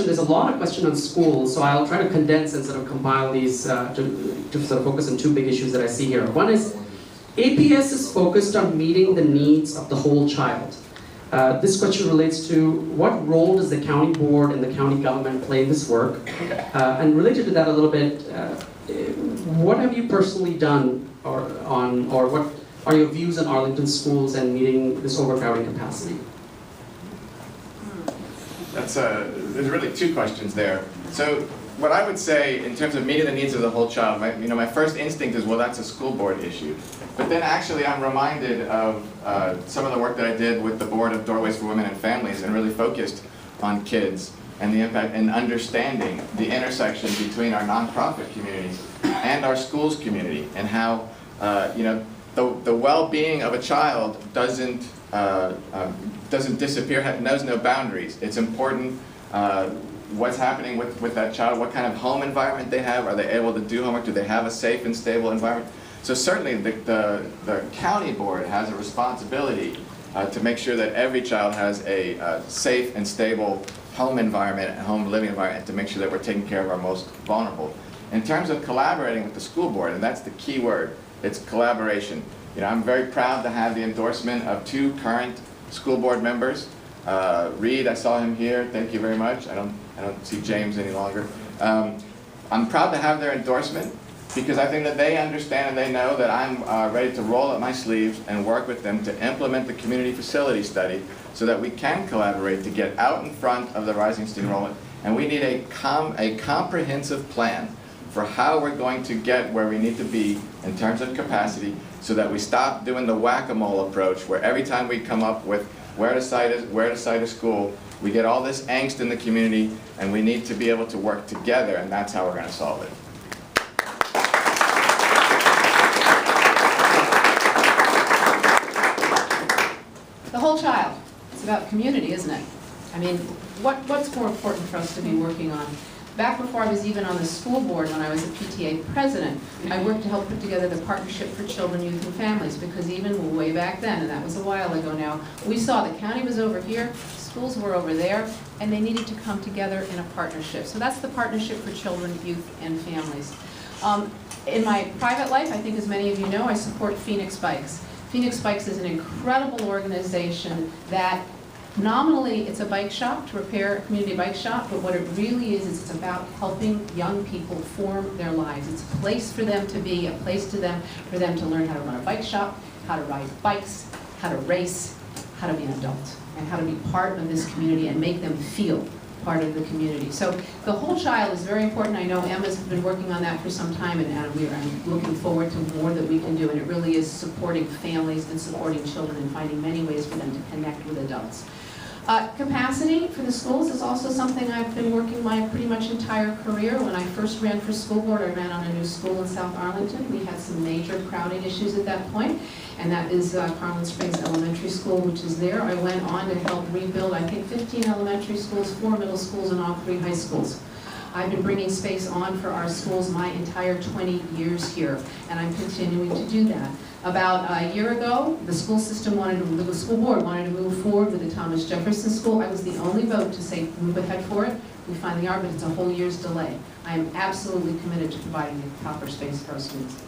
There's a lot of questions on schools, so I'll try to condense and sort of compile these to sort of focus on two big issues that I see here. One is APS is focused on meeting the needs of the whole child. This question relates to what role does the county board and the county government play in this work? And related to that a little bit, what have you personally done or what are your views on Arlington schools and meeting this overcrowding capacity? There's really two questions there. So what I would say in terms of meeting the needs of the whole child, my first instinct is, well, that's a school board issue. But then actually I'm reminded of some of the work that I did with the board of Doorways for Women and Families and really focused on kids and the impact and understanding the intersection between our nonprofit communities and our schools community and how the well-being of a child doesn't disappear, knows no boundaries. It's important what's happening with that child, what kind of home environment they have, are they able to do homework, do they have a safe and stable environment? So certainly the county board has a responsibility to make sure that every child has a safe and stable home environment and home living environment, to make sure that we're taking care of our most vulnerable. In terms of collaborating with the school board, and that's the key word, it's collaboration. I'm very proud to have the endorsement of two current school board members. Reed, I saw him here, thank you very much. I don't see James any longer. I'm proud to have their endorsement because I think that they understand and they know that I'm ready to roll up my sleeves and work with them to implement the community facility study so that we can collaborate to get out in front of the rising student enrollment. And we need a comprehensive plan for how we're going to get where we need to be in terms of capacity so that we stop doing the whack-a-mole approach where every time we come up with where to cite a school, we get all this angst in the community, and we need to be able to work together, and that's how we're going to solve it. The whole child. It's about community, isn't it? I mean, what's more important for us to be working on? Back before I was even on the school board, when I was a PTA president, I worked to help put together the Partnership for Children, Youth, and Families, because even way back then, and that was a while ago now, we saw the county was over here, schools were over there, and they needed to come together in a partnership. So that's the Partnership for Children, Youth, and Families. In my private life, I think as many of you know, I support Phoenix Bikes. Phoenix Bikes is an incredible organization that nominally, it's a bike shop, to repair a community bike shop, but what it really is it's about helping young people form their lives. It's a place for them to be, a place for them to learn how to run a bike shop, how to ride bikes, how to race, how to be an adult, and how to be part of this community and make them feel part of the community. So the whole child is very important. I know Emma's been working on that for some time, and I'm looking forward to more that we can do, and it really is supporting families and supporting children and finding many ways for them to connect with adults. Capacity for the schools is also something I've been working my pretty much entire career. When I first ran for school board, I ran on a new school in South Arlington. We had some major crowding issues at that point, and that is Carlin Springs Elementary School, which is there. I went on to help rebuild, I think, 15 elementary schools, 4 middle schools, and all 3 high schools. I've been bringing space on for our schools my entire 20 years here, and I'm continuing to do that. About a year ago, the school board wanted to move forward with the Thomas Jefferson School. I was the only vote to say move ahead for it. We finally are, but it's a whole year's delay. I am absolutely committed to providing the proper space for our students.